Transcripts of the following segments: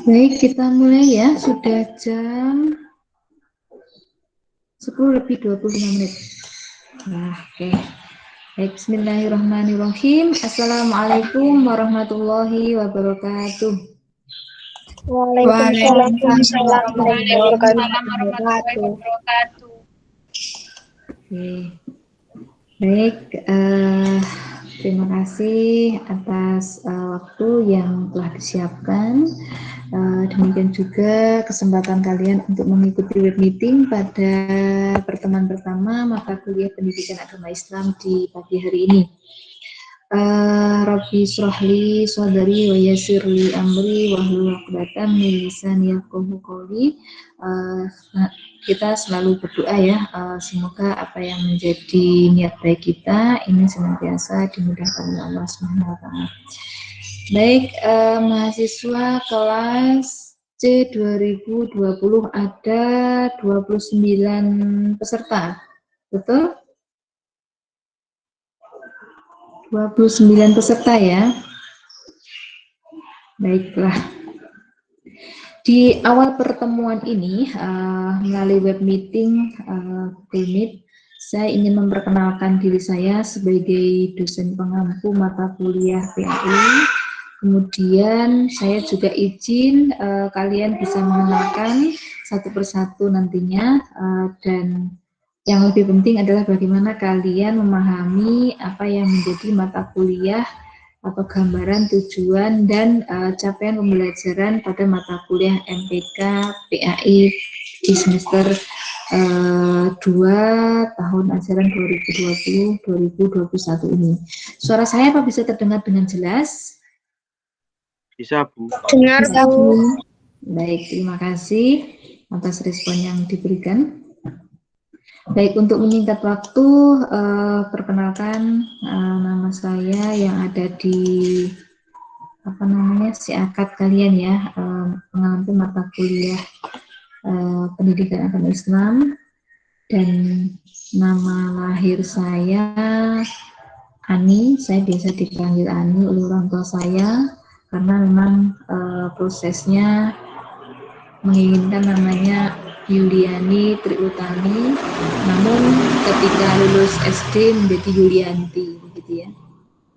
Baik, kita mulai ya. Sudah jam 10:25. Nah, oke. Baik, bismillahirrahmanirrahim. Assalamualaikum warahmatullahi wabarakatuh. Waalaikumsalam warahmatullahi wabarakatuh. Oke. Baik, terima kasih atas waktu yang telah disiapkan. Demikian juga kesempatan kalian untuk mengikuti web meeting pada pertemuan pertama mata kuliah pendidikan agama Islam di pagi hari ini. Rabbi syrahli sadri wa yassirli amri wahlul 'uqdatam min lisani yafqahu qawli. Kita selalu berdoa ya, semoga apa yang menjadi niat baik kita ini senantiasa dimudahkan oleh Allah Subhanahu wa taala. Baik, mahasiswa kelas C 2020 ada 29 peserta. Betul? 29 peserta ya. Baiklah. Di awal pertemuan ini melalui web meeting Google Meet, saya ingin memperkenalkan diri saya sebagai dosen pengampu mata kuliah PAI. Kemudian saya juga izin kalian bisa mengenalkan satu persatu nantinya, dan yang lebih penting adalah bagaimana kalian memahami apa yang menjadi mata kuliah atau gambaran tujuan dan capaian pembelajaran pada mata kuliah MPK PAI di semester 2 tahun ajaran 2020-2021 ini. Suara saya apa bisa terdengar dengan jelas? Bisa, Bu. Dengar, Bu. Baik, terima kasih atas respon yang diberikan. Baik, untuk menyingkat waktu, perkenalkan nama saya yang ada di si akad kalian ya, pengampu mata kuliah pendidikan agama Islam, dan nama lahir saya Ani. Saya biasa dipanggil Ani oleh orang tua saya karena memang prosesnya menginginkan namanya Yuliani Triutami, namun ketika lulus SD menjadi Yulianti, gitu ya.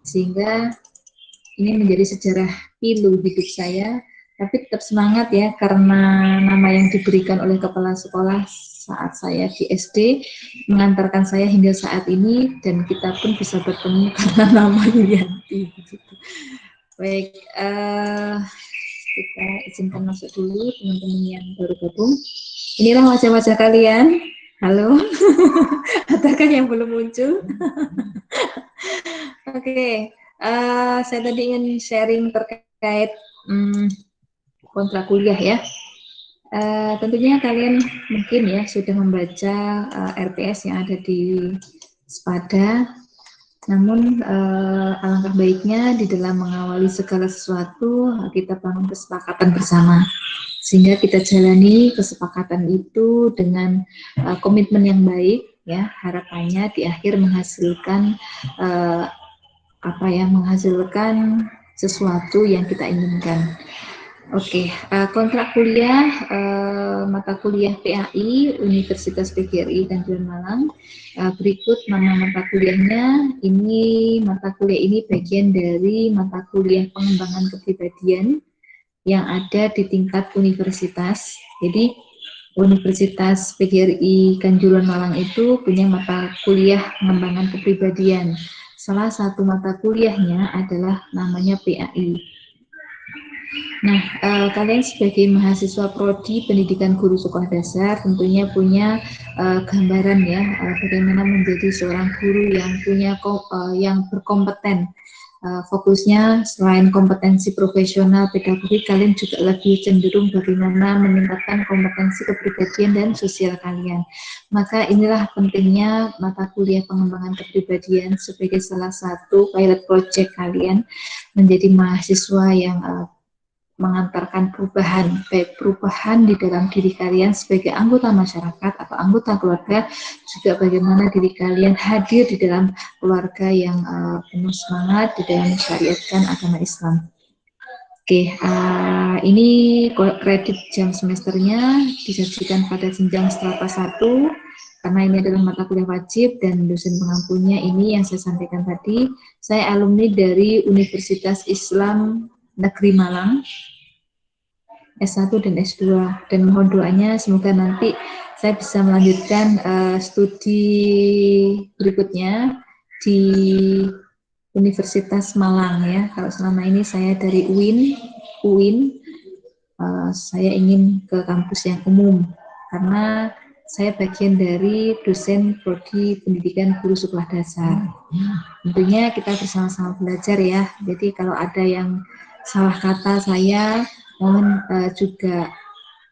Sehingga ini menjadi sejarah pilu hidup saya, tapi tetap semangat ya, karena nama yang diberikan oleh kepala sekolah saat saya di SD mengantarkan saya hingga saat ini, dan kita pun bisa bertemu karena nama Yulianti. Gitu. Baik, kita izinkan masuk dulu teman-teman yang baru gabung. Inilah wajah-wajah kalian. Halo. Ataukah yang belum muncul? Oke. Saya tadi ingin sharing terkait kontrak kuliah ya. Tentunya kalian mungkin ya sudah membaca RPS yang ada di Spada. Namun alangkah baiknya di dalam mengawali segala sesuatu kita bangun kesepakatan bersama, sehingga kita jalani kesepakatan itu dengan komitmen yang baik ya. Harapannya di akhir menghasilkan menghasilkan sesuatu yang kita inginkan. Oke, kontrak kuliah mata kuliah PAI Universitas PGRI Tanjung Malang. Berikut nama mata kuliahnya. Mata kuliah ini bagian dari mata kuliah pengembangan kepribadian yang ada di tingkat universitas. Jadi Universitas PGRI Kanjuruhan Malang itu punya mata kuliah pengembangan kepribadian. Salah satu mata kuliahnya adalah namanya PAI. Nah, kalian sebagai mahasiswa prodi pendidikan guru sekolah dasar tentunya punya gambaran ya, bagaimana menjadi seorang guru yang berkompeten. Fokusnya selain kompetensi profesional pedagogik, kalian juga lebih cenderung bagaimana meningkatkan kompetensi kepribadian dan sosial kalian. Maka inilah pentingnya mata kuliah pengembangan kepribadian sebagai salah satu pilot project kalian menjadi mahasiswa yang mengantarkan perubahan, baik perubahan di dalam diri kalian sebagai anggota masyarakat atau anggota keluarga, juga bagaimana diri kalian hadir di dalam keluarga yang penuh semangat di dalam mensyariatkan agama Islam. Oke, ini kredit jam semesternya disajikan pada jenjang strata 1 karena ini adalah mata kuliah wajib dan dosen pengampunya ini yang saya sampaikan tadi. Saya alumni dari Universitas Islam Negeri Malang S1 dan S2 dan mohon doanya semoga nanti saya bisa melanjutkan studi berikutnya di Universitas Malang ya. Kalau selama ini saya dari UIN, saya ingin ke kampus yang umum karena saya bagian dari dosen prodi pendidikan guru sekolah dasar. Tentunya kita bersama-sama belajar ya. Jadi kalau ada yang salah kata saya, mohon juga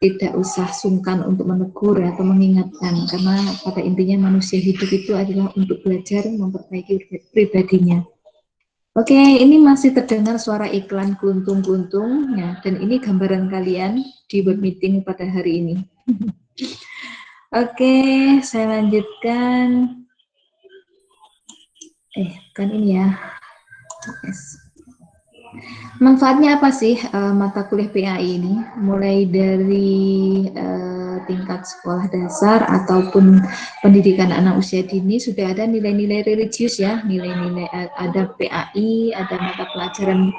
tidak usah sungkan untuk menegur atau mengingatkan karena pada intinya manusia hidup itu adalah untuk belajar memperbaiki pribadinya. Oke, ini masih terdengar suara iklan kuntung-kuntung ya, dan ini gambaran kalian di web meeting pada hari ini. Oke, saya lanjutkan. Kan ini ya. Yes. Manfaatnya apa sih mata kuliah PAI ini? Mulai dari tingkat sekolah dasar ataupun pendidikan anak usia dini sudah ada nilai-nilai religius ya, nilai-nilai ada PAI, ada mata pelajaran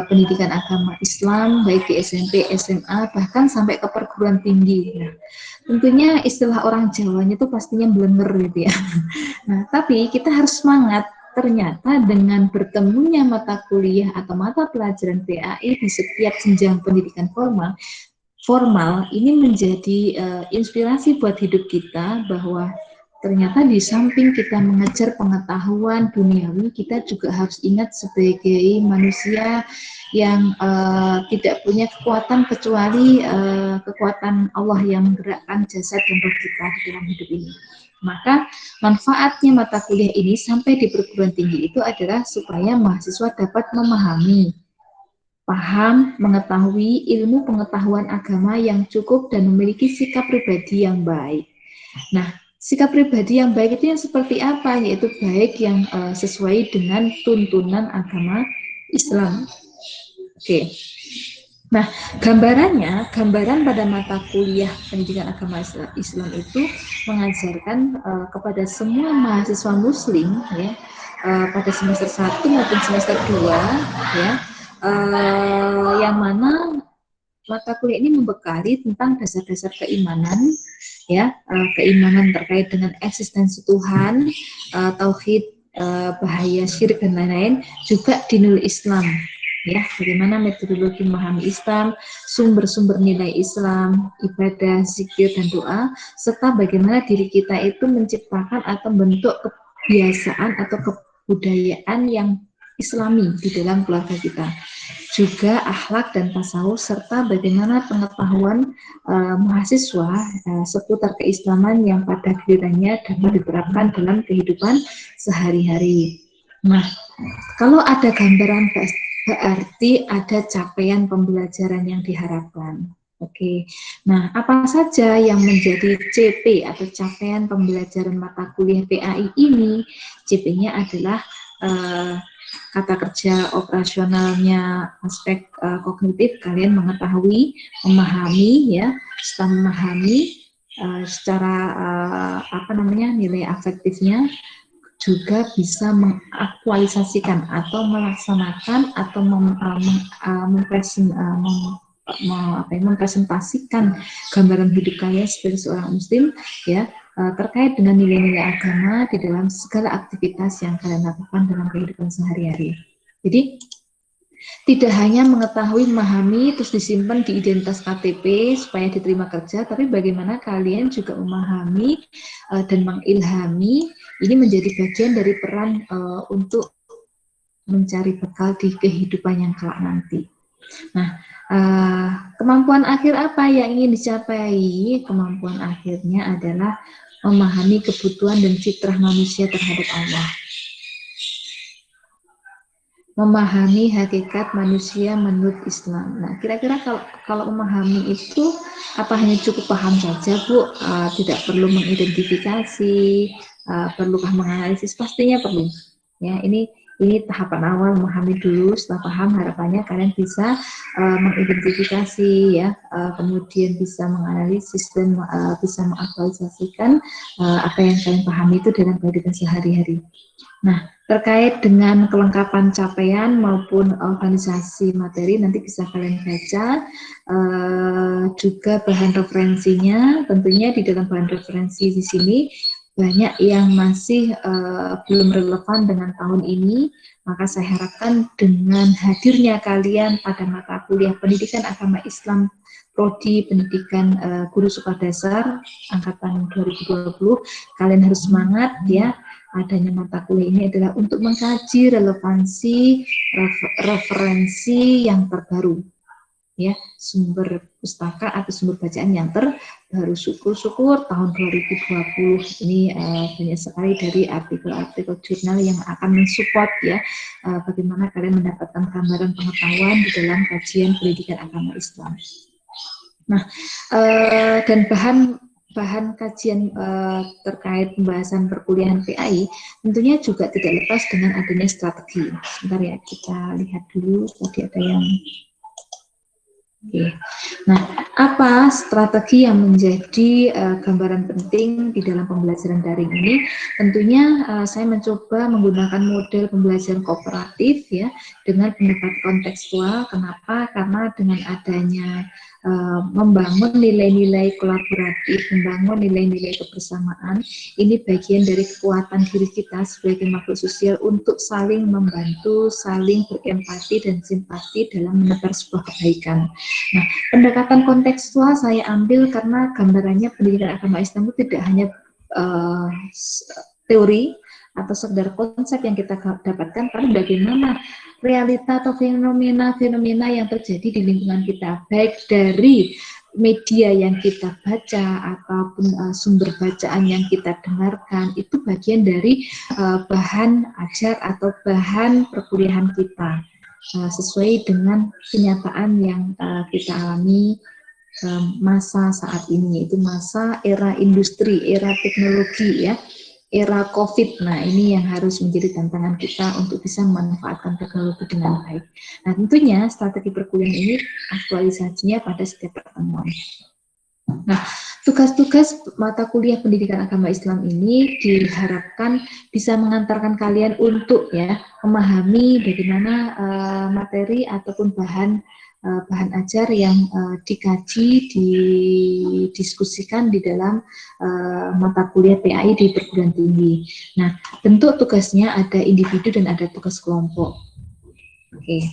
pendidikan agama Islam baik di SMP, SMA bahkan sampai ke perguruan tinggi. Nah, tentunya istilah orang Jawanya itu pastinya blenger gitu ya. Nah, tapi kita harus semangat. Ternyata dengan bertemunya mata kuliah atau mata pelajaran PAI di setiap jenjang pendidikan formal ini menjadi inspirasi buat hidup kita bahwa ternyata di samping kita mengejar pengetahuan duniawi, kita juga harus ingat sebagai manusia yang tidak punya kekuatan kecuali kekuatan Allah yang menggerakkan jasad dan roh kita di dalam hidup ini. Maka manfaatnya mata kuliah ini sampai di perguruan tinggi itu adalah supaya mahasiswa dapat memahami, paham, mengetahui ilmu pengetahuan agama yang cukup dan memiliki sikap pribadi yang baik. Nah, sikap pribadi yang baik itu yang seperti apa? Yaitu baik yang sesuai dengan tuntunan agama Islam. Oke. Nah, gambaran pada mata kuliah pendidikan agama Islam itu mengajarkan kepada semua mahasiswa muslim ya, pada semester 1 maupun semester 2 ya, yang mana mata kuliah ini membekali tentang dasar-dasar keimanan ya, keimanan terkait dengan eksistensi Tuhan, tauhid, bahaya syirik dan lain-lain, juga dinul Islam ya, bagaimana metodologi memahami Islam, sumber-sumber nilai Islam, ibadah, zikir dan doa, serta bagaimana diri kita itu menciptakan atau membentuk kebiasaan atau kebudayaan yang Islami di dalam keluarga kita. Juga akhlak dan tasawuf serta bagaimana pengetahuan mahasiswa seputar keislaman yang pada gilirannya dapat diterapkan dalam kehidupan sehari-hari. Nah, kalau ada gambaran berarti ada capaian pembelajaran yang diharapkan. Oke, nah apa saja yang menjadi CP atau capaian pembelajaran mata kuliah PAI ini? CP-nya adalah kata kerja operasionalnya aspek kognitif, kalian mengetahui, memahami ya, setelah memahami secara nilai afektifnya, juga bisa mengaktualisasikan atau melaksanakan atau mempresentasikan gambaran hidup kalian sebagai seorang muslim ya, terkait dengan nilai-nilai agama di dalam segala aktivitas yang kalian lakukan dalam kehidupan sehari-hari. Jadi tidak hanya mengetahui, memahami, terus disimpan di identitas KTP supaya diterima kerja, tapi bagaimana kalian juga memahami dan mengilhami. Ini menjadi bagian dari peran untuk mencari bekal di kehidupan yang kelak nanti. Nah, kemampuan akhir apa yang ingin dicapai? Kemampuan akhirnya adalah memahami kebutuhan dan fitrah manusia terhadap Allah. Memahami hakikat manusia menurut Islam. Nah, kira-kira kalau memahami itu apa hanya cukup paham saja, Bu? Tidak perlu mengidentifikasi, perlukah menganalisis? Pastinya perlu. Ya, ini Ini tahapan awal memahami dulu. Setelah paham, harapannya kalian bisa mengidentifikasi ya, kemudian bisa menganalisis dan bisa mengaktualisasikan apa yang kalian pahami itu dalam kehidupan sehari-hari. Nah, terkait dengan kelengkapan capaian maupun organisasi materi nanti bisa kalian baca, juga bahan referensinya. Tentunya di dalam bahan referensi di sini banyak yang masih belum relevan dengan tahun ini, maka saya harapkan dengan hadirnya kalian pada mata kuliah Pendidikan Agama Islam Prodi Pendidikan Guru Sekolah Dasar angkatan 2020, kalian harus semangat ya. Adanya mata kuliah ini adalah untuk mengkaji relevansi referensi yang terbaru, ya, sumber pustaka atau sumber bacaan yang terbaru. Syukur-syukur tahun 2020 ini banyak sekali dari artikel-artikel jurnal yang akan mensupport ya bagaimana kalian mendapatkan gambaran pengetahuan di dalam kajian pendidikan agama Islam. Nah, dan bahan kajian terkait pembahasan perkuliahan PAI tentunya juga tidak lepas dengan adanya strategi. Sebentar ya, kita lihat dulu tadi ada yang. Oke. Nah, apa strategi yang menjadi gambaran penting di dalam pembelajaran daring ini? Tentunya saya mencoba menggunakan model pembelajaran kooperatif ya dengan pendekatan kontekstual. Kenapa? Karena dengan adanya membangun nilai-nilai kolaboratif, membangun nilai-nilai kebersamaan, ini bagian dari kekuatan diri kita sebagai makhluk sosial untuk saling membantu, saling berempati dan simpati dalam menebar sebuah kebaikan. Nah, pendekatan kontekstual saya ambil karena gambarannya pendidikan agama Islam itu tidak hanya teori atau sekedar konsep yang kita dapatkan, tapi bagaimana realita atau fenomena-fenomena yang terjadi di lingkungan kita, baik dari media yang kita baca ataupun sumber bacaan yang kita dengarkan, itu bagian dari bahan ajar atau bahan perkuliahan kita, sesuai dengan kenyataan yang kita alami masa saat ini, yaitu masa era industri, era teknologi ya, era COVID. Nah, ini yang harus menjadi tantangan kita untuk bisa memanfaatkan teknologi dengan baik. Nah, tentunya strategi perkuliahan ini aktualisasinya pada setiap pertemuan. Nah, tugas-tugas mata kuliah pendidikan agama Islam ini diharapkan bisa mengantarkan kalian untuk ya memahami bagaimana materi ataupun bahan ajar yang dikaji, didiskusikan di dalam mata kuliah PAI di perguruan tinggi. Nah, bentuk tugasnya ada individu dan ada tugas kelompok. Oke.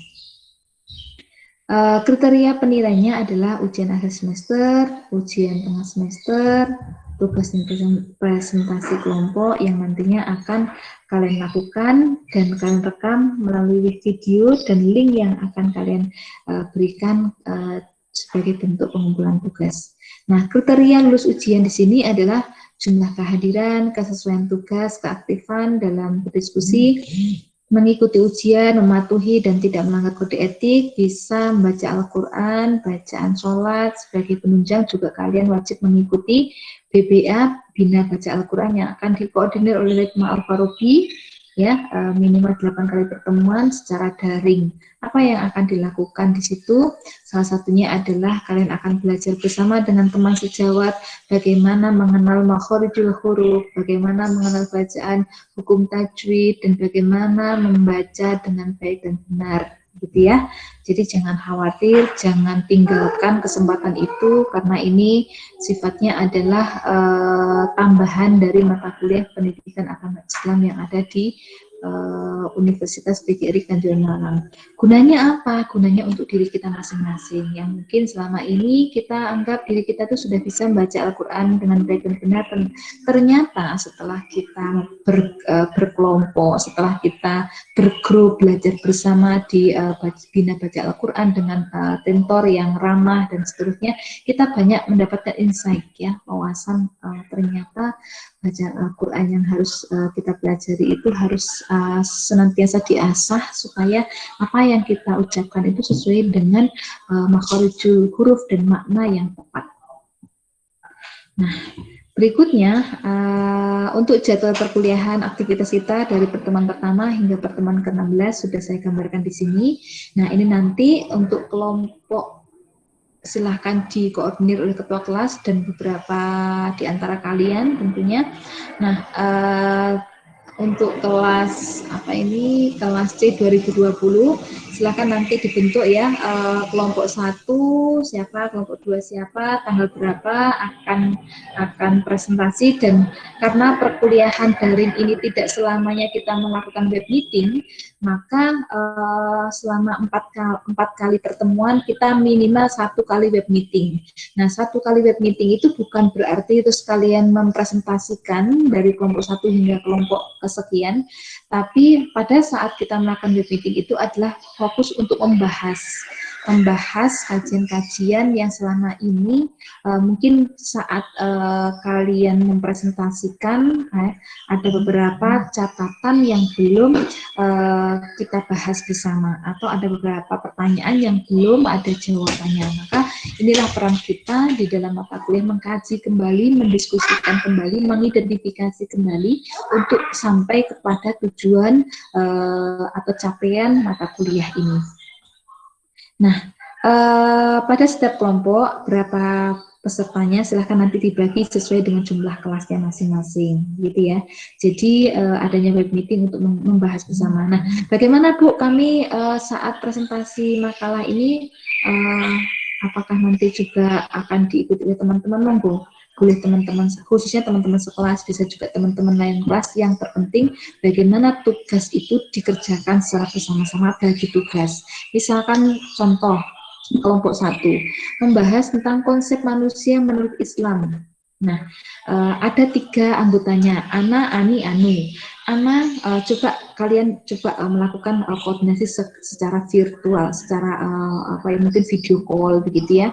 Kriteria penilaiannya adalah ujian akhir semester, ujian tengah semester, tugas dan presentasi kelompok yang nantinya akan kalian lakukan dan kalian rekam melalui video dan link yang akan kalian berikan sebagai bentuk pengumpulan tugas. Nah, kriteria lulus ujian di sini adalah jumlah kehadiran, kesesuaian tugas, keaktifan dalam berdiskusi, mengikuti ujian, mematuhi dan tidak melanggar kode etik, bisa membaca Al-Quran, bacaan sholat, sebagai penunjang juga kalian wajib mengikuti BBA, Bina Baca Al-Quran, yang akan dikoordinir oleh Litma Al-Faruqi, ya, minimal 8 kali pertemuan secara daring. Apa yang akan dilakukan di situ? Salah satunya adalah kalian akan belajar bersama dengan teman sejawat bagaimana mengenal makhorijul huruf, bagaimana mengenal bacaan hukum tajwid, dan bagaimana membaca dengan baik dan benar, gitu ya. Jadi jangan khawatir, jangan tinggalkan kesempatan itu, karena ini sifatnya adalah tambahan dari mata kuliah pendidikan agama Islam yang ada di Universitas PGRI Kanjuruhan Malang. Gunanya apa? Gunanya untuk diri kita masing-masing, yang mungkin selama ini kita anggap diri kita itu sudah bisa membaca Al-Quran dengan baik dan benar. Ternyata setelah kita berkelompok, setelah kita bergrup belajar bersama di Bina Baca Al-Quran dengan tentor yang ramah dan seterusnya, kita banyak mendapatkan insight ya, wawasan ternyata bacaan Al-Quran yang harus kita pelajari itu harus senantiasa diasah supaya apa yang kita ucapkan itu sesuai dengan makhorijul huruf dan makna yang tepat. Nah, Berikutnya, untuk jadwal perkuliahan aktivitas kita dari pertemuan pertama hingga pertemuan ke-16 sudah saya gambarkan di sini. Nah, ini nanti untuk kelompok silahkan dikoordinir oleh ketua kelas dan beberapa di antara kalian tentunya. Nah, untuk kelas kelas C 2020 silahkan nanti dibentuk ya, kelompok 1 siapa, kelompok 2 siapa, tanggal berapa akan presentasi. Dan karena perkuliahan daring ini tidak selamanya kita melakukan web meeting, maka selama 4 kali pertemuan kita minimal 1 kali web meeting. Nah, 1 kali web meeting itu bukan berarti itu sekalian mempresentasikan dari kelompok 1 hingga kelompok kesekian, tapi pada saat kita melakukan web meeting itu adalah fokus untuk membahas kajian-kajian yang selama ini mungkin saat kalian mempresentasikan ada beberapa catatan yang belum kita bahas bersama, atau ada beberapa pertanyaan yang belum ada jawabannya. Maka inilah peran kita di dalam mata kuliah, mengkaji kembali, mendiskusikan kembali, mengidentifikasi kembali untuk sampai kepada tujuan atau capaian mata kuliah ini. Nah, pada setiap kelompok berapa pesertanya silahkan nanti dibagi sesuai dengan jumlah kelasnya masing-masing, gitu ya. Jadi adanya web meeting untuk membahas bersama. Nah, bagaimana Bu kami saat presentasi makalah ini, apakah nanti juga akan diikuti oleh teman-teman? Monggo, boleh teman-teman, khususnya teman-teman sekelas, bisa juga teman-teman lain kelas. Yang terpenting bagaimana tugas itu dikerjakan secara bersama-sama, bagi tugas. Misalkan contoh kelompok 1 membahas tentang konsep manusia menurut Islam. Nah, ada 3 anggotanya, Ana, Ani, Anu. Ana, kalian coba melakukan koordinasi secara virtual, secara mungkin video call begitu ya.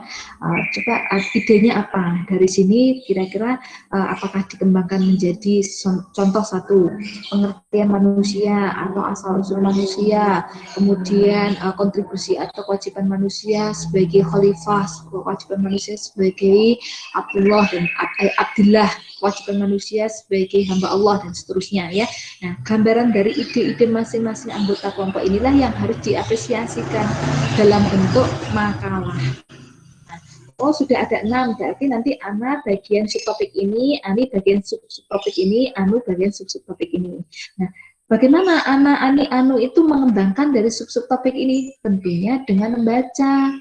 Coba idenya apa? Dari sini kira-kira apakah dikembangkan menjadi contoh 1, pengertian manusia atau asal-usul manusia, kemudian kontribusi atau kewajiban manusia sebagai khalifah, kewajiban manusia sebagai Abdullah dan Abdillah, kewajiban manusia sebagai hamba Allah, dan seterusnya ya. Nah, gambaran dari ide-ide masing-masing anggota kelompok inilah yang harus diapresiasikan dalam bentuk makalah. Oh, sudah ada 6, berarti nanti Ana bagian subtopik ini, Ani bagian subtopik ini, Anu bagian subtopik ini. Nah, bagaimana Ana, Ani, Anu itu mengembangkan dari subtopik ini? Tentunya dengan membaca,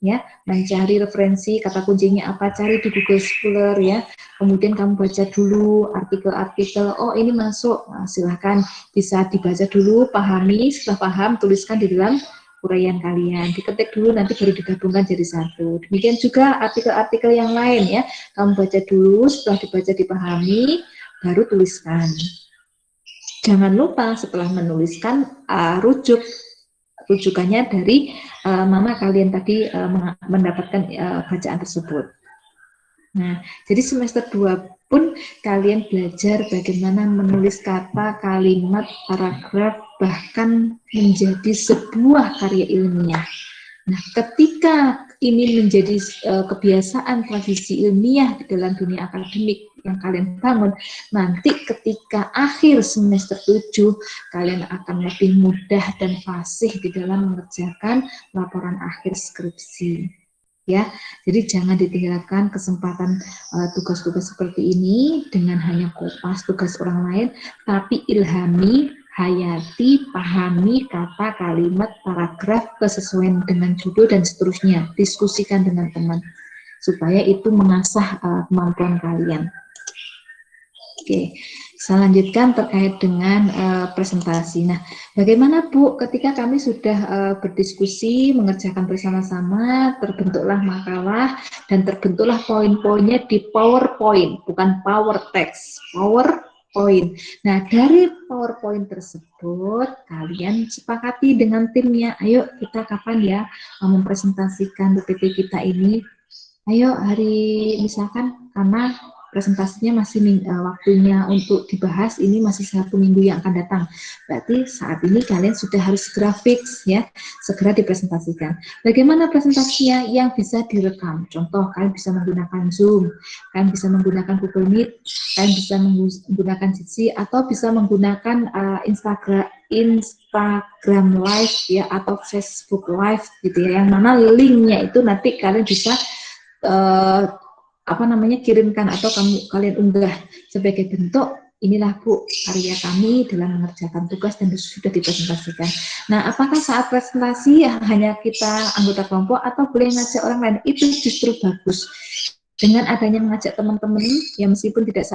ya, mencari referensi, kata kuncinya apa, cari di Google Scholar ya. Kemudian kamu baca dulu artikel-artikel, oh ini masuk, nah, silahkan bisa dibaca dulu, pahami, setelah paham tuliskan di dalam uraian kalian, diketik dulu, nanti baru digabungkan jadi 1. Demikian juga artikel-artikel yang lain ya, kamu baca dulu, setelah dibaca dipahami, baru tuliskan. Jangan lupa setelah menuliskan rujukannya dari mana kalian tadi mendapatkan bacaan tersebut. Nah, jadi semester 2 pun kalian belajar bagaimana menulis kata, kalimat, paragraf, bahkan menjadi sebuah karya ilmiah. Nah, ketika ini menjadi kebiasaan tradisi ilmiah di dalam dunia akademik yang kalian bangun, nanti ketika akhir semester 7 kalian akan lebih mudah dan fasih di dalam mengerjakan laporan akhir skripsi. Ya, jadi jangan ditinggalkan kesempatan tugas-tugas seperti ini dengan hanya kopas tugas orang lain, tapi ilhami, hayati, pahami kata, kalimat, paragraf, kesesuaian dengan judul dan seterusnya. Diskusikan dengan teman supaya itu mengasah kemampuan kalian. Oke, saya lanjutkan terkait dengan presentasi. Nah, bagaimana Bu ketika kami sudah berdiskusi, mengerjakan bersama-sama, terbentuklah makalah dan terbentuklah poin-poinnya di PowerPoint, bukan power text, PowerPoint. Nah, dari PowerPoint tersebut kalian sepakati dengan timnya, ayo kita kapan ya mempresentasikan PPT kita ini. Ayo hari misalkan karena presentasinya masih waktunya untuk dibahas ini masih 1 minggu yang akan datang. Berarti saat ini kalian sudah harus segera fix ya, segera dipresentasikan. Bagaimana presentasinya? Yang bisa direkam. Contoh, kalian bisa menggunakan Zoom, kalian bisa menggunakan Google Meet, kalian bisa menggunakan Jitsi, atau bisa menggunakan Instagram Live ya, atau Facebook Live gitu ya. Yang mana linknya itu nanti kalian bisa kirimkan atau kalian unggah sebagai bentuk inilah Bu karya kami dalam mengerjakan tugas dan sudah dipresentasikan. Nah, apakah saat presentasi hanya kita anggota kelompok atau boleh ngajak orang lain? Itu justru bagus. Dengan adanya mengajak teman-teman yang meskipun tidak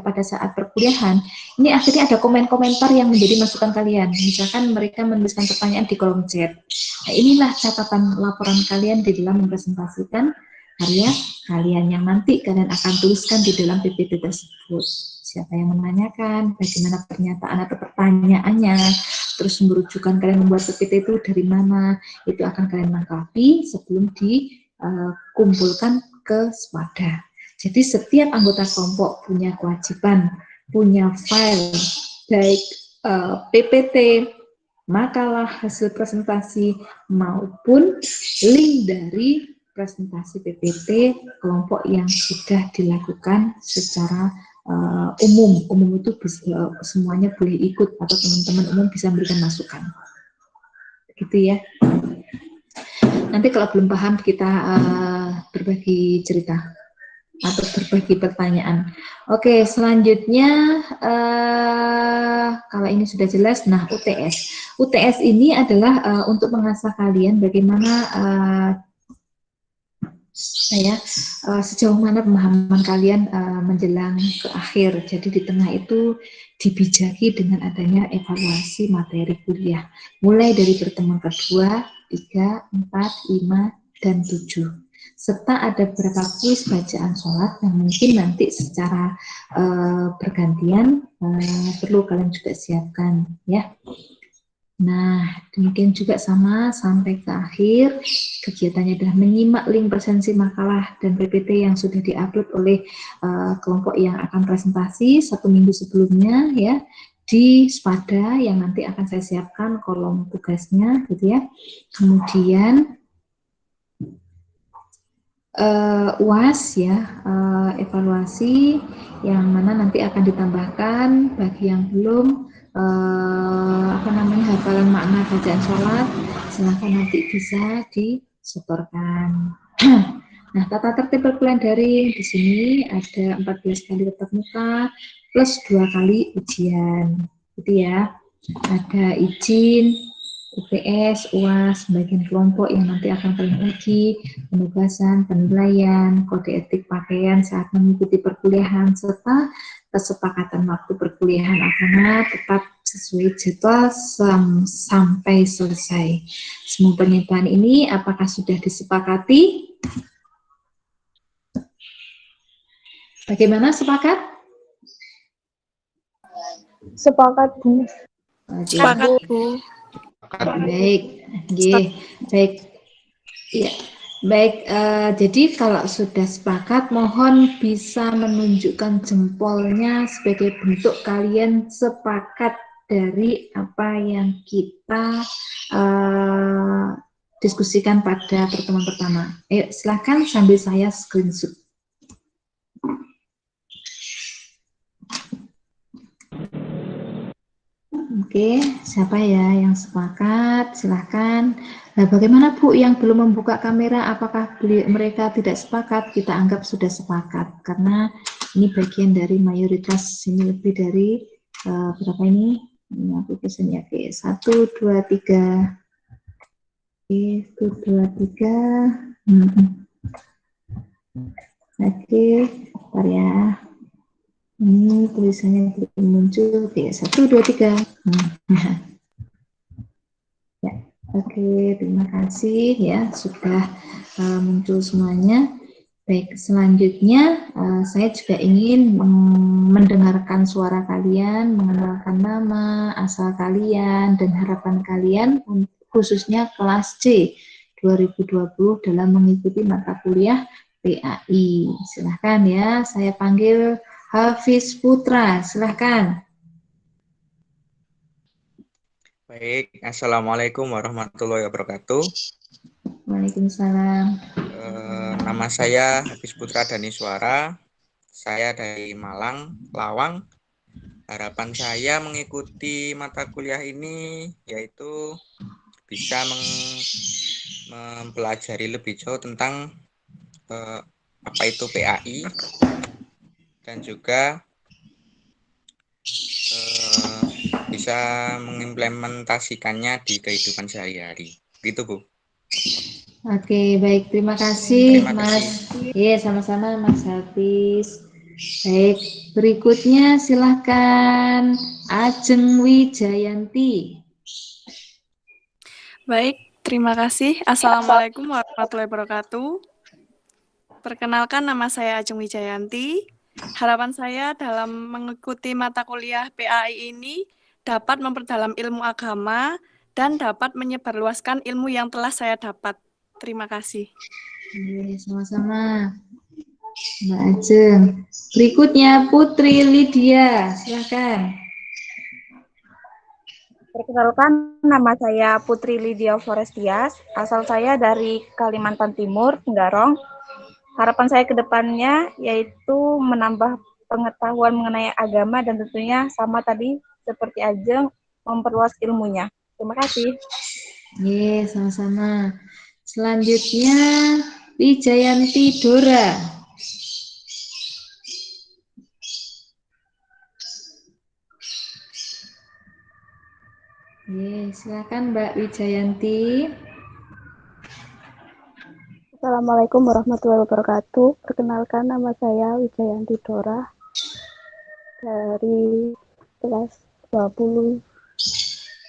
pada saat perkuliahan, ini akhirnya ada komentar yang menjadi masukan kalian. Misalkan mereka menuliskan pertanyaan di kolom chat. Nah, inilah catatan laporan kalian di dalam mempresentasikan karya kalian yang nanti kalian akan tuliskan di dalam PPT tersebut. Siapa yang menanyakan, bagaimana pernyataan atau pertanyaannya, terus merujukan kalian membuat PPT itu dari mana, itu akan kalian lengkapi sebelum dikumpulkan ke Swada. Jadi setiap anggota kelompok punya kewajiban, punya file, baik PPT, makalah hasil presentasi, maupun link dari presentasi PPT kelompok yang sudah dilakukan secara umum itu bisa, semuanya boleh ikut atau teman-teman umum bisa memberikan masukan, gitu ya. Nanti kalau belum paham kita berbagi cerita atau berbagi pertanyaan. Oke, selanjutnya kalau ini sudah jelas, nah UTS. UTS ini adalah untuk mengasah kalian bagaimana sejauh mana pemahaman kalian menjelang ke akhir. Jadi di tengah itu dibijaki dengan adanya evaluasi materi kuliah. Mulai dari pertemuan kedua, 3, 4, 5, dan 7. Serta ada beberapa kuis bacaan sholat yang mungkin nanti secara bergantian perlu kalian juga siapkan ya. Nah, demikian juga sama sampai ke akhir kegiatannya adalah menyimak link presensi makalah dan PPT yang sudah diupload oleh kelompok yang akan presentasi 1 minggu sebelumnya ya di Swada yang nanti akan saya siapkan kolom tugasnya gitu ya. Kemudian UAS ya, evaluasi yang mana nanti akan ditambahkan bagi yang belum hafalan makna bacaan sholat, silahkan nanti bisa disetorkan. Nah, tata tertib perkuliahan daring di sini ada 14 kali tatap muka plus 2 kali ujian, gitu ya. Ada izin, UTS, UAS, bagian kelompok yang nanti akan kalian uji, penugasan, penilaian, kode etik pakaian saat mengikuti perkuliahan, serta kesepakatan waktu perkuliahan akan tetap sesuai jadwal sampai selesai. Semua pernyataan ini apakah sudah disepakati? Bagaimana, sepakat? Sepakat, Bu. Sepakat, Bu. Baik, baik. Ya. Baik, jadi kalau sudah sepakat, mohon bisa menunjukkan jempolnya sebagai bentuk kalian sepakat dari apa yang kita diskusikan pada pertemuan pertama. Ayo, silakan sambil saya screenshot. Oke, siapa ya yang sepakat? Silahkan. Nah, bagaimana Bu yang belum membuka kamera? Apakah mereka tidak sepakat? Kita anggap sudah sepakat karena ini bagian dari mayoritas. Ini lebih dari berapa ini? Ini aku pesannya. Oke, 1, 2, 3. Oke, 1, 2, 3. Oke, bentar ya. Ini tulisannya belum muncul. Oke, 1, 2, 3. Ya, oke, terima kasih ya sudah muncul semuanya. Baik, selanjutnya saya juga ingin mendengarkan suara kalian, mengenalkan nama, asal kalian, dan harapan kalian khususnya kelas C 2020 dalam mengikuti mata kuliah PAI. Silahkan ya, saya panggil Hafiz Putra, silahkan. Baik, Assalamualaikum warahmatullahi wabarakatuh. Waalaikumsalam. Nama saya Hafiz Putra Daniswara. Saya dari Malang, Lawang. Harapan saya mengikuti mata kuliah ini yaitu bisa mempelajari lebih jauh tentang apa itu PAI dan juga bisa mengimplementasikannya di kehidupan sehari-hari. Gitu, Bu. Oke, baik. Terima kasih, Terima Mas. kasih. Iya, sama-sama, Mas Hafiz. Baik, berikutnya silahkan Ajeng Wijayanti. Baik, terima kasih. Assalamualaikum warahmatullahi wabarakatuh. Perkenalkan, nama saya Ajeng Wijayanti. Harapan saya dalam mengikuti mata kuliah PAI ini dapat memperdalam ilmu agama dan dapat menyebarluaskan ilmu yang telah saya dapat. Terima kasih. Oke, sama-sama, Mbak Ajeng. Berikutnya Putri Lydia, silakan. Perkenalkan, nama saya Putri Lydia Forestias. Asal saya dari Kalimantan Timur, Nggarong. Harapan saya ke depannya yaitu menambah pengetahuan mengenai agama dan tentunya sama tadi seperti Ajeng memperluas ilmunya. Terima kasih. Iya, sama-sama. Selanjutnya Wijayanti Dora. Silakan Mbak Wijayanti. Assalamualaikum warahmatullahi wabarakatuh. Perkenalkan, nama saya Wijayanti Dora dari kelas 20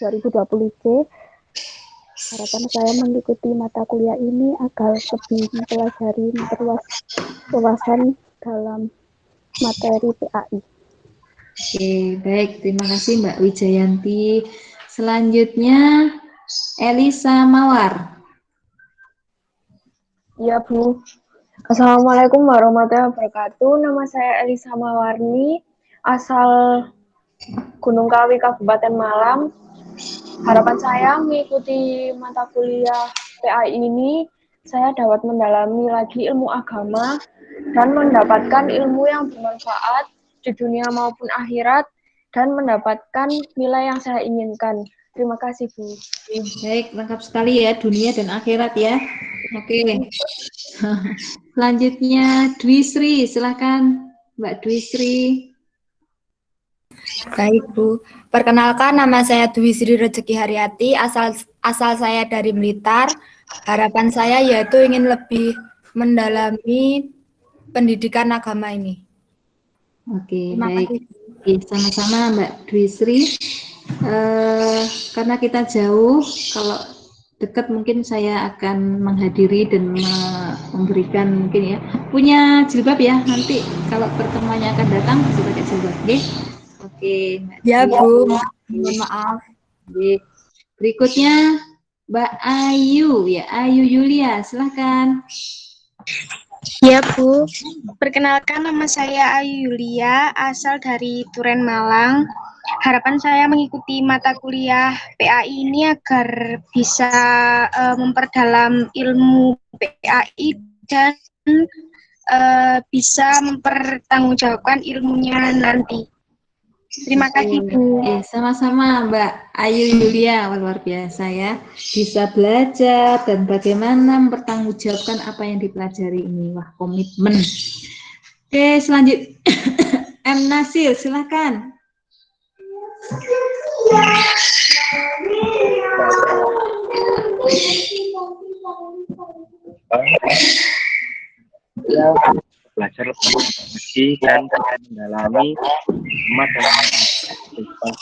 2020 C. Harapan saya mengikuti mata kuliah ini agar lebih mempelajari memperluas wawasan dalam materi PAI. Oke, baik. Terima kasih Mbak Wijayanti. Selanjutnya Elisa Mawar. Ya, Bu. Assalamualaikum warahmatullahi wabarakatuh. Nama saya Elisa Mawarni, asal Gunung Kawi, Kabupaten Malang. Harapan saya mengikuti mata kuliah PAI ini, saya dapat mendalami lagi ilmu agama dan mendapatkan ilmu yang bermanfaat di dunia maupun akhirat dan mendapatkan nilai yang saya inginkan. Terima kasih, Bu. Baik, lengkap sekali ya dunia dan akhirat ya. Oke. Selanjutnya Dwi Sri, silakan Mbak Dwi Sri. Baik, Bu. Perkenalkan, nama saya Dwi Sri Rezeki Haryati, asal saya dari Blitar. Harapan saya yaitu ingin lebih mendalami pendidikan agama ini. Oke, Terima baik. kasih. Sama-sama Mbak Dwi Sri. Karena kita jauh, kalau dekat mungkin saya akan menghadiri dan memberikan mungkin ya. Punya jilbab ya, nanti kalau pertemuannya akan datang bisa pakai jilbab. Oke, Mbak Ya, Dwi. Bu. Mohon maaf. Oke. Berikutnya Mbak Ayu, ya Ayu Yulia, silahkan. Ya, Bu. Perkenalkan, nama saya Ayu Yulia, asal dari Turen, Malang. Harapan saya mengikuti mata kuliah PAI ini agar bisa memperdalam ilmu PAI dan bisa mempertanggungjawabkan ilmunya nanti. Terima kasih, Bu. Sama-sama Mbak Ayu Yulia, luar biasa ya. Bisa belajar dan bagaimana mempertanggungjawabkan apa yang dipelajari ini. Wah, komitmen. Oke, selanjutnya M. Nasir, silakan. Ya, belajar lebih lagi dan mendalami umat dalam kehidupan.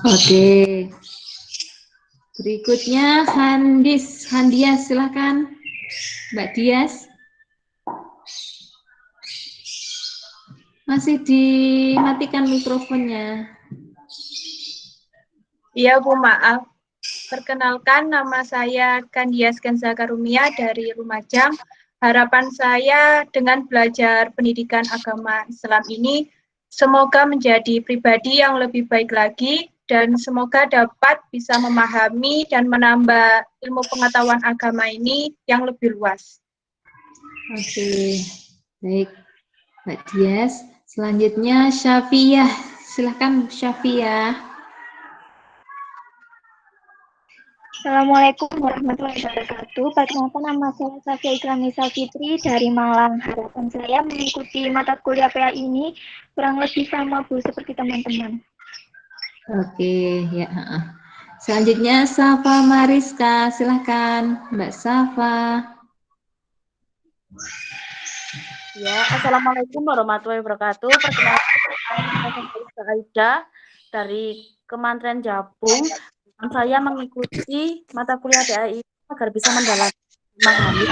Oke. Berikutnya Handias, silakan. Mbak Dias. Masih dimatikan mikrofonnya. Iya, Bu, maaf. Perkenalkan, nama saya Kandias Kenza Karumia dari Lumajang. Harapan saya dengan belajar pendidikan agama Islam ini, semoga menjadi pribadi yang lebih baik lagi, dan semoga dapat bisa memahami dan menambah ilmu pengetahuan agama ini yang lebih luas. Oke, baik Mbak Dias. Selanjutnya Syafiyah. Silahkan Syafiyah. Assalamualaikum warahmatullahi wabarakatuh. Perkenalkan, nama saya Safia Ikramisa Fitri dari Malang. Harapan saya mengikuti mata kuliah PA ini kurang lebih sama Bu seperti teman-teman. Oke, ya. Selanjutnya Safa Mariska. Silahkan Mbak Safa. Ya, Assalamualaikum warahmatullahi wabarakatuh. Perkenalkan, saya Aida dari Kementerian Jabung. Saya mengikuti mata kuliah PAI agar bisa memahami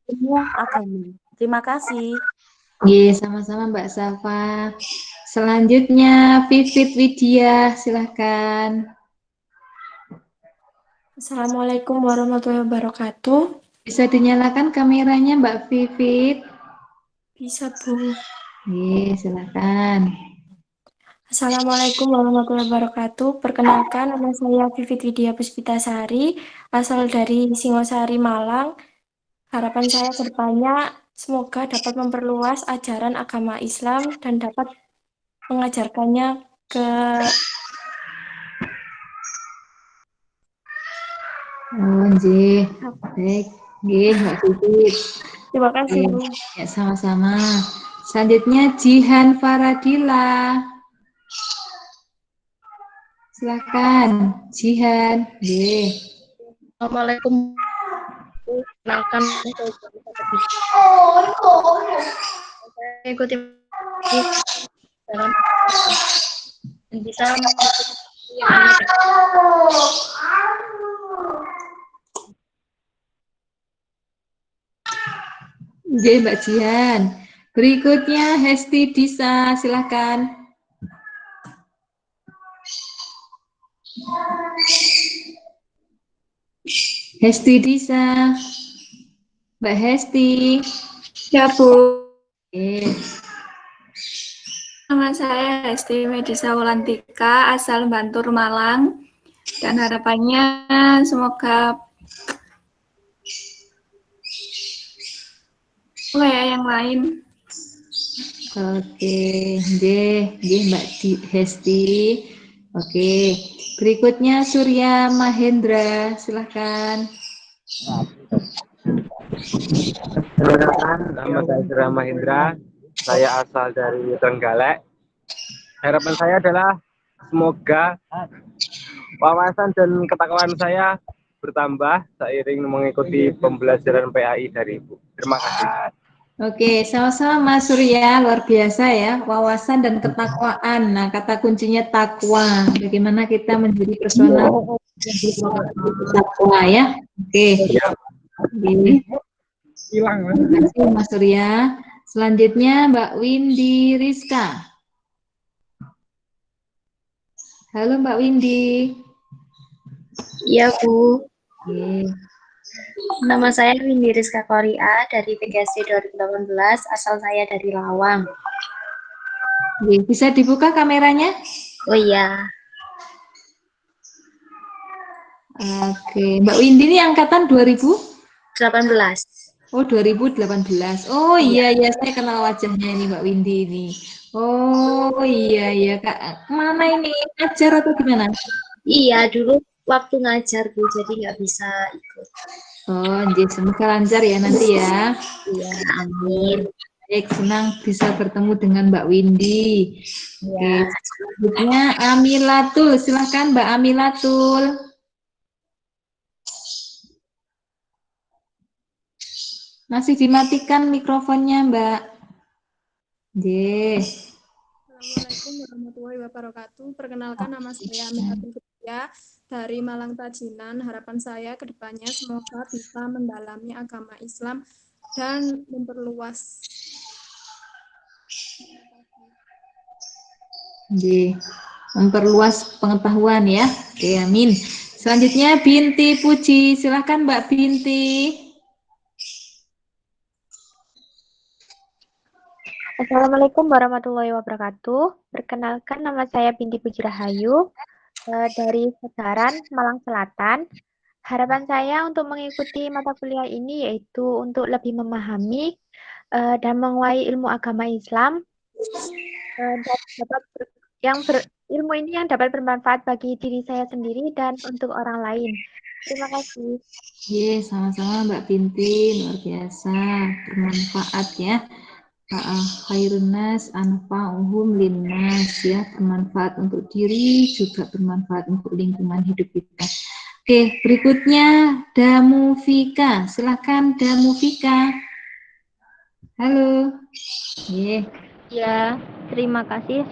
ilmu agama. Terima kasih. Iya, sama-sama Mbak Safa. Selanjutnya Vivit Widya, silahkan. Assalamualaikum warahmatullahi wabarakatuh. Bisa dinyalakan kameranya Mbak Vivit? Bisa, Bu. Iya, silahkan. Assalamualaikum warahmatullahi wabarakatuh. Perkenalkan, nama saya Vivit Widya Puspitasari, asal dari Singosari, Malang. Harapan saya ke depannya semoga dapat memperluas ajaran agama Islam dan dapat mengajarkannya ke Nggih. Baik, nggih Mbak Vivit. Terima kasih, Bu. Ya, sama-sama. Selanjutnya Jihan Faradila. Silakan, Jihan. Nggih. Assalamualaikum. Kenalkan, saya ikuti dalam bisa Nggih, Mbak Jihan. Berikutnya Hesti Disa, silakan. Hesti Disa. Mbak Hesti. Ya, Bu. Oke. Nama saya Hesti Medisa Wulantika, asal Bantul, Malang. Dan harapannya semoga yang lain. Oke, nggih Mbak Hesti. Oke, berikutnya Surya Mahendra, silahkan. Perkenalkan, nama saya Surya Mahendra. Saya asal dari Trenggalek. Harapan saya adalah semoga wawasan dan ketakwaan saya bertambah seiring mengikuti pembelajaran PAI dari Ibu. Terima kasih. Oke, sama-sama Mas Surya, luar biasa ya, wawasan dan ketakwaan. Nah, kata kuncinya takwa. Bagaimana kita menjadi personal takwa ya. Oke. Terima kasih Mas Surya. Selanjutnya Mbak Windy Rizka. Halo Mbak Windy. Iya, Bu. Oke. Nama saya Windy Rizka Koria dari PGSD 2018, asal saya dari Lawang. Bisa dibuka kameranya? Oh iya. Oke, Mbak Windy ini angkatan 2018. Oh, 2018. Oh iya, saya kenal wajahnya ini Mbak Windy ini. Oh iya, Kak. Mana ini, ngajar atau gimana? Iya, dulu waktu ngajar, Bu, jadi nggak bisa ikut. Oh, jadi semoga lancar ya nanti ya. Iya, amin. Baik, senang bisa bertemu dengan Mbak Windy. Iya. Oke, selanjutnya Amilatul, silahkan Mbak Amilatul. Masih dimatikan mikrofonnya, Mbak. Assalamualaikum warahmatullahi wabarakatuh. Perkenalkan, nama saya Amilatul Fitria dari Malang Tajinan. Harapan saya ke depannya semoga bisa mendalami agama Islam dan memperluas. Memperluas pengetahuan ya. Oke, amin. Selanjutnya Binti Puji. Silakan Mbak Binti. Assalamualaikum warahmatullahi wabarakatuh. Perkenalkan, nama saya Binti Puji Rahayu dari Segaran, Malang Selatan. Harapan saya untuk mengikuti mata kuliah ini yaitu untuk lebih memahami dan menguasai ilmu agama Islam dan ilmu ini yang dapat bermanfaat bagi diri saya sendiri dan untuk orang lain. Terima kasih. Sama-sama Mbak Binti, luar biasa, bermanfaat ya. Khairun nas anfa'uhum linnas, ya, bermanfaat untuk diri juga bermanfaat untuk lingkungan hidup kita. Oke, berikutnya Damufika. Silakan Damufika. Halo. Ya, terima kasih.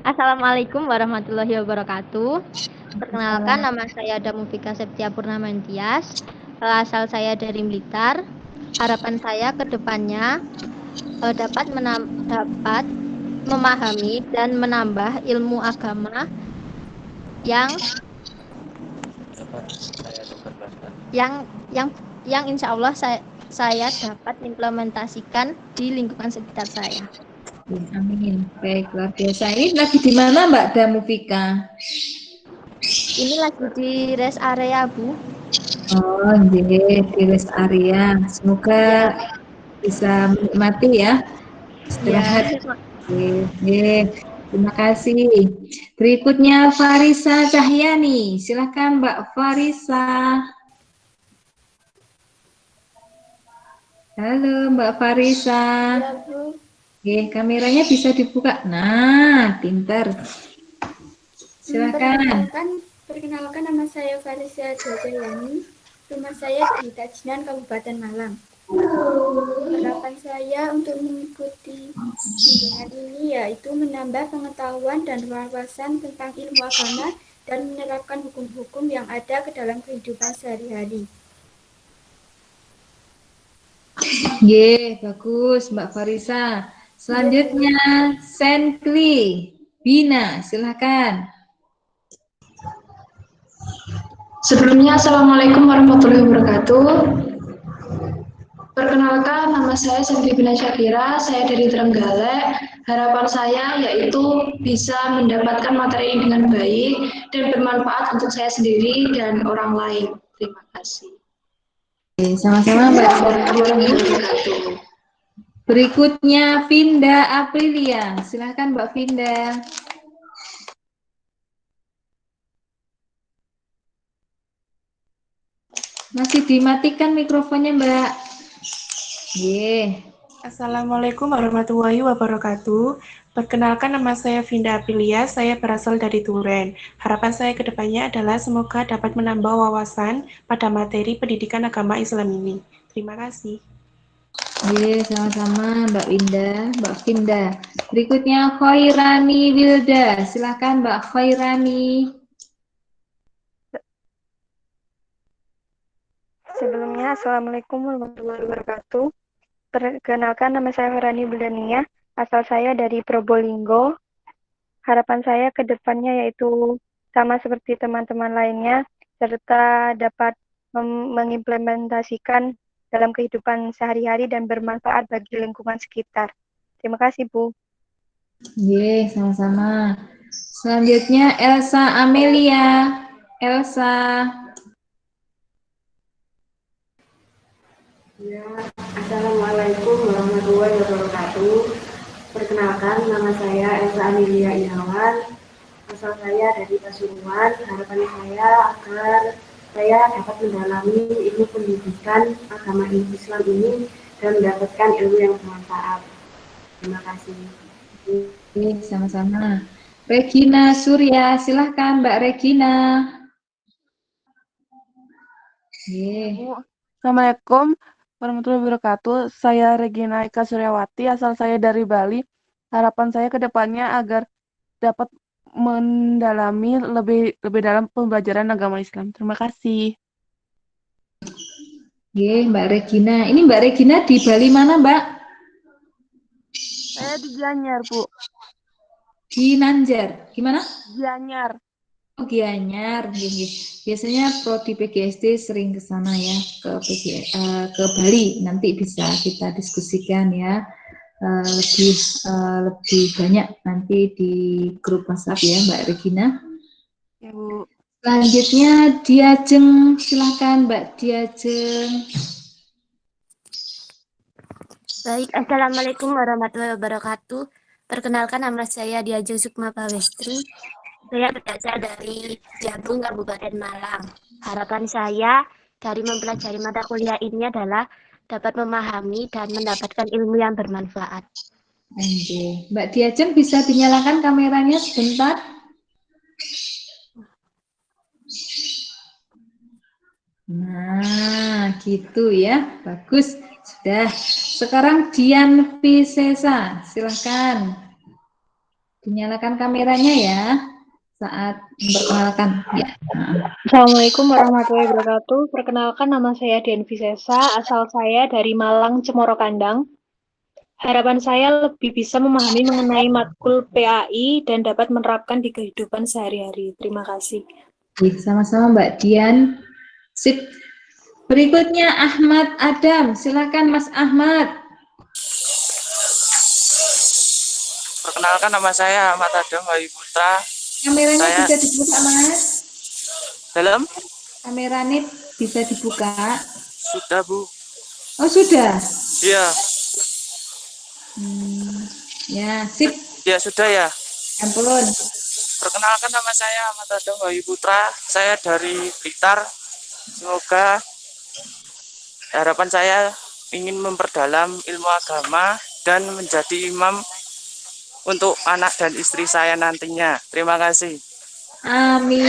Assalamualaikum warahmatullahi wabarakatuh. Perkenalkan, nama saya Damufika Septia Purnama Tias. Asal saya dari Blitar. Harapan saya ke depannya dapat memahami dan menambah ilmu agama yang insya Allah saya dapat implementasikan di lingkungan sekitar saya. Amin. Baik, luar biasa. Ini lagi di mana Mbak Damufika? Ini lagi di rest area, Bu. Oh, di rest area. Semoga bisa menikmati ya. Istirahat. Terima kasih. Berikutnya Farisa Cahyani. Silakan Mbak Farisa. Halo Mbak Farisa. Kameranya bisa dibuka. Nah, pintar. Silakan. Perkenalkan, nama saya Farisa Cahyani. Rumah saya di Tajinan, Kabupaten Malang. Harapan saya untuk mengikuti bimbingan ini yaitu menambah pengetahuan dan wawasan tentang ilmu agama dan menerapkan hukum-hukum yang ada ke dalam kehidupan sehari-hari. Bagus Mbak Farisa. Selanjutnya Senkli Bina, silakan. Sebelumnya, Assalamualaikum warahmatullahi wabarakatuh. Perkenalkan, nama saya Senkli Bina Syakira, saya dari Trenggalek. Harapan saya yaitu bisa mendapatkan materi ini dengan baik dan bermanfaat untuk saya sendiri dan orang lain. Terima kasih. Sama-sama Mbak Senkli. Berikutnya Vinda Aprilia, silakan Mbak Vinda. Masih dimatikan mikrofonnya Mbak. Assalamualaikum warahmatullahi wabarakatuh. Perkenalkan, nama saya Vinda Aprilia, saya berasal dari Turen. Harapan saya ke depannya adalah semoga dapat menambah wawasan pada materi pendidikan agama Islam ini. Terima kasih. Sama-sama Mbak Vinda. Berikutnya Khairani Wilda, silakan Mbak Khairani. Sebelumnya, Assalamualaikum warahmatullahi wabarakatuh. Perkenalkan, nama saya Khairani Wildania, asal saya dari Probolinggo. Harapan saya ke depannya yaitu sama seperti teman-teman lainnya, serta dapat mengimplementasikan dalam kehidupan sehari-hari dan bermanfaat bagi lingkungan sekitar. Terima kasih, Bu. Sama-sama. Selanjutnya Elsa Amelia. Elsa. Assalamualaikum warahmatullahi wabarakatuh. Perkenalkan, nama saya Elsa Amelia Irawan. Asal saya dari Pasuruan. Harapan saya agar saya dapat mendalami ilmu pendidikan agama Islam ini dan mendapatkan ilmu yang bermanfaat. Terima kasih. Sama-sama. Regina Surya, silahkan Mbak Regina. Assalamualaikum warahmatullahi wabarakatuh. Saya Regina Ika Suryawati, asal saya dari Bali. Harapan saya ke depannya agar dapat mendalami lebih dalam pembelajaran agama Islam. Terima kasih. Mbak Regina. Ini Mbak Regina di Bali mana, Mbak? Saya di Gianyar, Bu. Di Nanjar. Gimana? Gianyar. Oh, Gianyar, nggih. Biasanya prodi PGSD sering ke sana ya, ke Bali. Nanti bisa kita diskusikan ya, lebih banyak nanti di grup WhatsApp ya, Mbak Regina. Ya, Bu. Selanjutnya Diajeng, silakan Mbak Diajeng. Baik, Assalamualaikum warahmatullahi wabarakatuh. Perkenalkan nama saya Diajeng Sukma Pawestri. Saya berasal dari Jabung, Kabupaten Malang. Harapan saya dari mempelajari mata kuliah ini adalah dapat memahami dan mendapatkan ilmu yang bermanfaat. Oke. Mbak Diajeng bisa dinyalakan kameranya sebentar? Nah, gitu ya. Bagus. Sudah. Sekarang Dian Pisesa, silahkan. Dinyalakan kameranya ya saat memperkenalkan. Ya. Assalamualaikum warahmatullahi wabarakatuh. Perkenalkan nama saya Dian Visesa, asal saya dari Malang, Cemoro Kandang. Harapan saya lebih bisa memahami mengenai matkul PAI dan dapat menerapkan di kehidupan sehari-hari. Terima kasih. Sama-sama Mbak Dian. Sip. Berikutnya Ahmad Adam. Silakan Mas Ahmad. Perkenalkan nama saya Ahmad Adam Bayu Putra. Kameranya saya... bisa dibuka Mas. Dalam? Kameranya bisa dibuka. Sudah Bu. Oh sudah? Iya. Ya, sip. Ya sudah ya. Ampun. Perkenalkan nama saya Ahmad Adam Bayu Putra. Saya dari Blitar. Semoga harapan saya ingin memperdalam ilmu agama dan menjadi imam untuk anak dan istri saya nantinya. Terima kasih. Amin.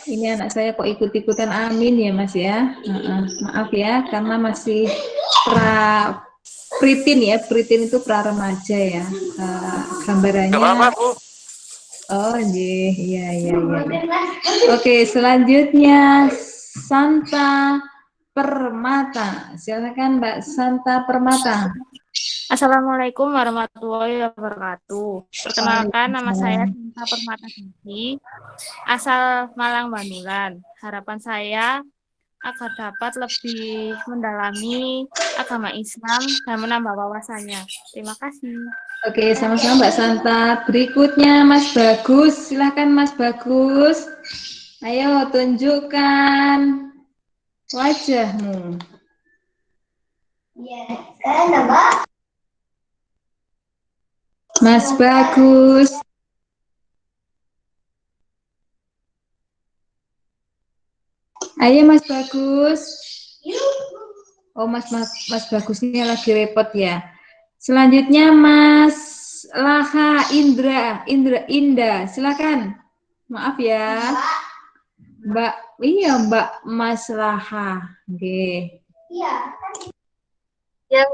Ini anak saya kok ikut-ikutan amin ya Mas ya. Maaf ya karena masih pritin ya. Pritin itu pra remaja ya. Gambarannya. Gak apa-apa Bu. Oh iya. Oke, selanjutnya Santa Permata. Silakan Mbak Santa Permata. Assalamualaikum warahmatullahi wabarakatuh. Perkenalkan nama saya Santa Permata Siti, asal Malang Bandulan. Harapan saya agar dapat lebih mendalami agama Islam dan menambah wawasannya. Terima kasih. Oke, sama-sama Mbak Santa. Berikutnya Mas Bagus. Silahkan Mas Bagus. Ayo tunjukkan wajahmu. Ya, sekarang Mbak. Mas Bagus. Ayo Mas Bagus. Oh Mas Bagusnya lagi repot ya. Selanjutnya Mas Laha Indah. Silakan. Maaf ya. Mbak Mas Laha. Oke. Iya. Ya.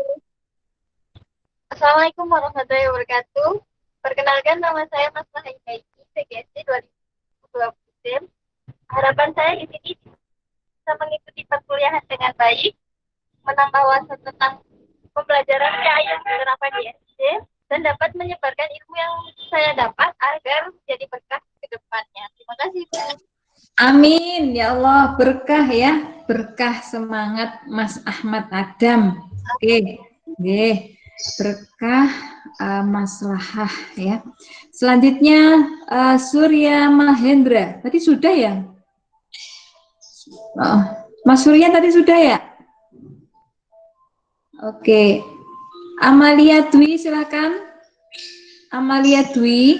Assalamualaikum warahmatullahi wabarakatuh. Perkenalkan nama saya Mas Laha Indah, PGSD 2020. Harapan saya di sini bisa mengikuti perkuliahan dengan baik, menambah wawasan tentang pembelajaran PAI yang diterapkan di SD, dan dapat menyebarkan ilmu yang saya dapat agar menjadi berkah ke depannya. Terima kasih, Bu. Amin, ya Allah, berkah ya, berkah semangat Mas Ahmad Adam. Oke, berkah maslahah ya. Selanjutnya Surya Mahendra. Tadi sudah ya? Oh, Mas Surya tadi sudah ya? Oke. Amalia Dwi silakan. Amalia Dwi.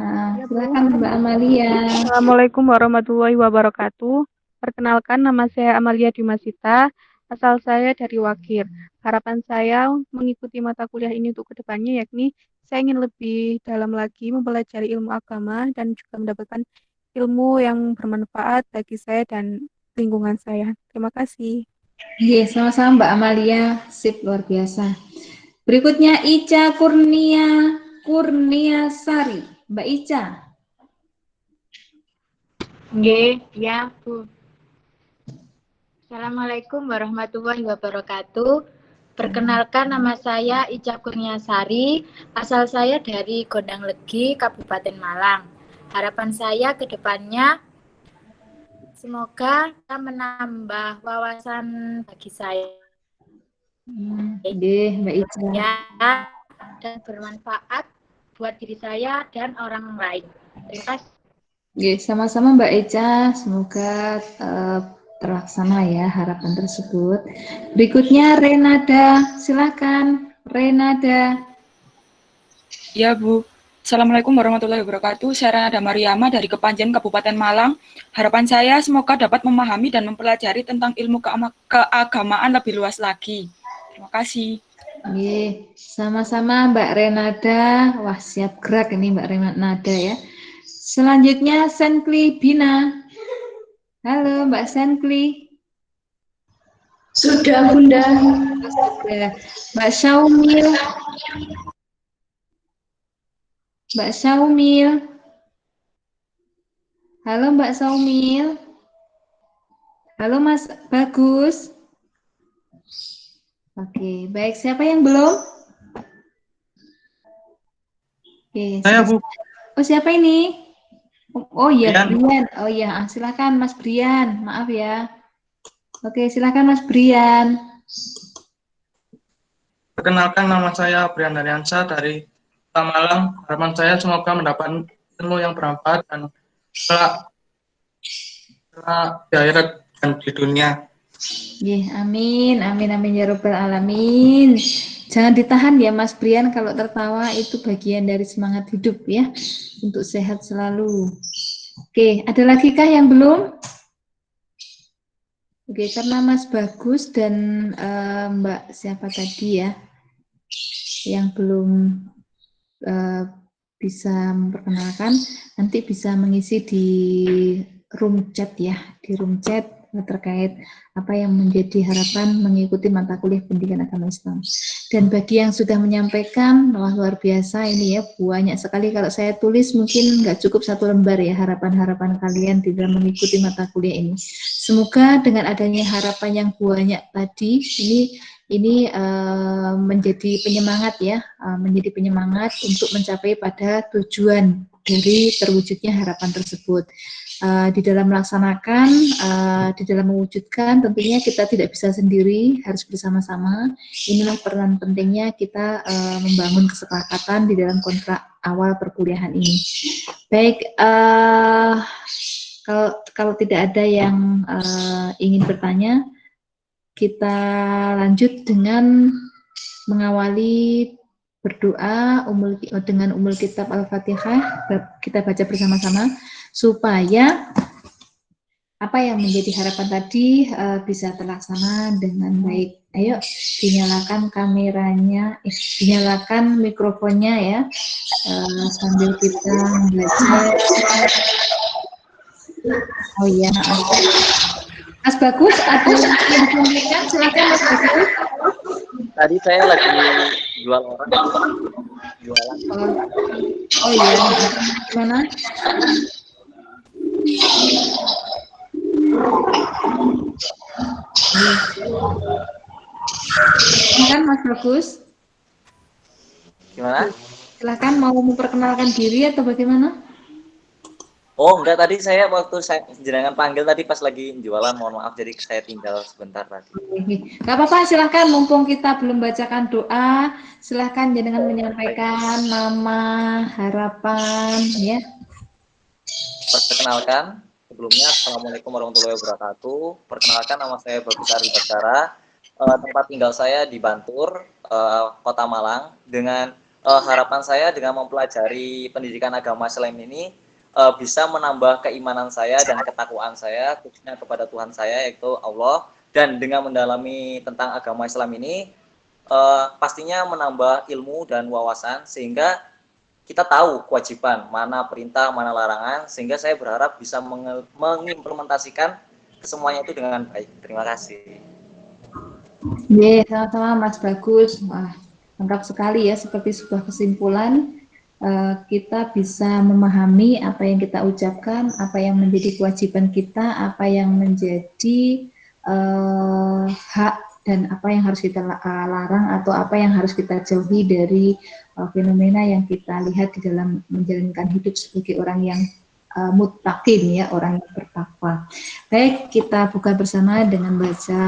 Nah, silakan Mbak Amalia. Assalamualaikum warahmatullahi wabarakatuh. Perkenalkan nama saya Amalia Dimasita, asal saya dari Wakir. Harapan saya mengikuti mata kuliah ini untuk kedepannya yakni saya ingin lebih dalam lagi mempelajari ilmu agama dan juga mendapatkan ilmu yang bermanfaat bagi saya dan lingkungan saya. Terima kasih. Iya, sama-sama Mbak Amalia. Sip, luar biasa. Berikutnya Ica Kurniasari. Mbak Ica. Ya, Bu. Assalamualaikum warahmatullahi wabarakatuh. Perkenalkan, nama saya Ica Kurniasari, asal saya dari Gondang Legi, Kabupaten Malang. Harapan saya ke depannya semoga menambah wawasan bagi saya. Mbak Ica. Ya, dan bermanfaat buat diri saya dan orang lain. Terima kasih. Sama-sama Mbak Eca, semoga terlaksana ya harapan tersebut. Berikutnya Renada, silakan Renada. Ya Bu, Assalamualaikum warahmatullahi wabarakatuh. Saya Renada Mariama dari Kepanjen, Kabupaten Malang. Harapan saya semoga dapat memahami dan mempelajari tentang ilmu keagamaan lebih luas lagi. Terima kasih. Sama-sama Mbak Renada. Wah, siap gerak ini Mbak Renada ya. Selanjutnya Senkli Bina. Halo Mbak Senkli. Sudah Bunda. Mbak Syaumil. Mbak Syaumil. Halo Mbak Syaumil. Halo Mas Bagus. Oke, baik. Siapa yang belum? Oke, Saya Bu. Oh, siapa ini? Oh iya, Brian. Brian. Oh iya, silakan Mas Brian. Maaf ya. Oke, silakan Mas Brian. Perkenalkan, nama saya Brian Daryansa dari Kota Malang. Harapan saya semoga mendapat ilmu yang bermanfaat dan kelak di akhirat dan di dunia. Amin, amin, amin ya Rabbal Alamin. Jangan ditahan ya Mas Brian, kalau tertawa itu bagian dari semangat hidup ya, untuk sehat selalu. Oke, ada lagi kah yang belum? Oke, karena Mas Bagus dan Mbak siapa tadi ya, yang belum bisa memperkenalkan, nanti bisa mengisi di room chat ya, di room chat terkait apa yang menjadi harapan mengikuti mata kuliah pendidikan agama Islam. Dan bagi yang sudah menyampaikan, wah luar biasa ini ya, banyak sekali. Kalau saya tulis mungkin nggak cukup satu lembar ya harapan-harapan kalian di dalam mengikuti mata kuliah ini. Semoga dengan adanya harapan yang banyak tadi, ini menjadi penyemangat ya, menjadi penyemangat untuk mencapai pada tujuan dari terwujudnya harapan tersebut. Di dalam melaksanakan, di dalam mewujudkan, tentunya kita tidak bisa sendiri, harus bersama-sama. Inilah peran pentingnya kita membangun kesepakatan di dalam kontrak awal perkuliahan ini. Baik, kalau tidak ada yang ingin bertanya, kita lanjut dengan mengawali berdoa dengan umul kitab Al-Fatihah. Kita baca bersama-sama supaya apa yang menjadi harapan tadi bisa terlaksana dengan baik. Ayo dinyalakan kameranya, dinyalakan mikrofonnya ya, sambil kita belajar. Oh iya, Mas Bagus, ada yang disampaikan? Silakan Mas Bagus. Tadi saya lagi jualan. Oh iya, gimana? Silakan Mas Bagus. Gimana? Silakan, mau memperkenalkan diri atau bagaimana? Oh enggak, tadi saya waktu saya jenengan panggil tadi pas lagi jualan, mohon maaf jadi saya tinggal sebentar tadi. Gak apa-apa, silahkan, mumpung kita belum bacakan doa, silahkan jenengan menyampaikan nama, harapan ya. Perkenalkan, sebelumnya Assalamualaikum warahmatullahi wabarakatuh. Perkenalkan, nama saya Bagus Ari Baskara. Tempat tinggal saya di Bantur, Kota Malang. Dengan harapan saya dengan mempelajari pendidikan agama Islam ini bisa menambah keimanan saya dan ketakwaan saya, khususnya kepada Tuhan saya yaitu Allah. Dan dengan mendalami tentang agama Islam ini pastinya menambah ilmu dan wawasan sehingga kita tahu kewajiban, mana perintah, mana larangan, sehingga saya berharap bisa mengimplementasikan semuanya itu dengan baik. Terima kasih. Sama-sama Mas Bagus. Wah, lengkap sekali ya, seperti sebuah kesimpulan. Kita bisa memahami apa yang kita ucapkan, apa yang menjadi kewajiban kita, apa yang menjadi hak dan apa yang harus kita larang atau apa yang harus kita jauhi dari fenomena yang kita lihat di dalam menjalankan hidup sebagai orang yang muttaqin, ya, orang yang bertakwa. Baik, kita buka bersama dengan baca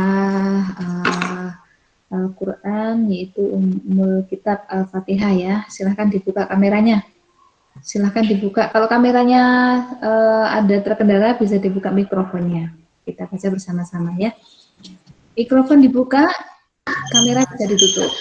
Al-Quran, yaitu Ummul Kitab Al-Fatihah, ya. Silahkan dibuka kameranya. Silahkan dibuka. Kalau kameranya ada terkendala, bisa dibuka mikrofonnya. Kita baca bersama-sama, ya. Mikrofon dibuka, kamera bisa ditutup.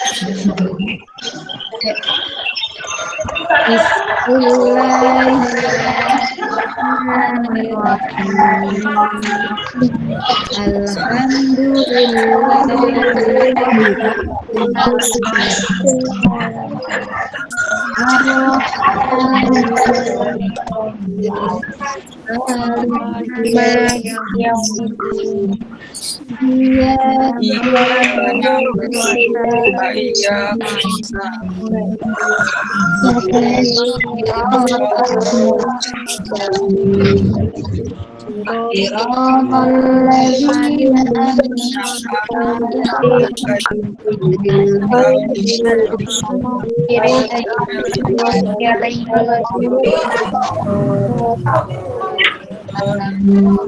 Terima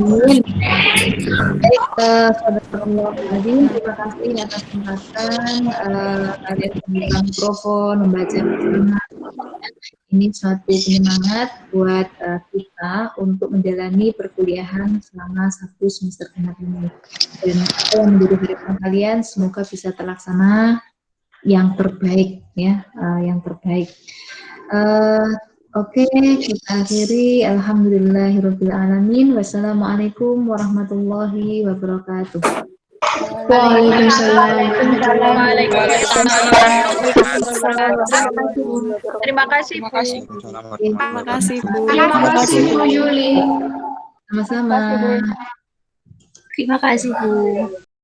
kasih atas kesempatan kalian membuka mikrofon, membaca bersama. Ini suatu penyemangat buat kita untuk menjalani perkuliahan selama 1 semester genap ini. Dan apa yang menjadi harapan kalian semoga bisa terlaksana yang terbaik, ya, yang terbaik. Oke, kita akhiri. Alhamdulillahirabbil alamin. Wassalamualaikum warahmatullahi wabarakatuh. Terima kasih, Bu. Terima kasih, Bu. Terima kasih, Bu Yuli. Sama-sama. Terima kasih, Bu.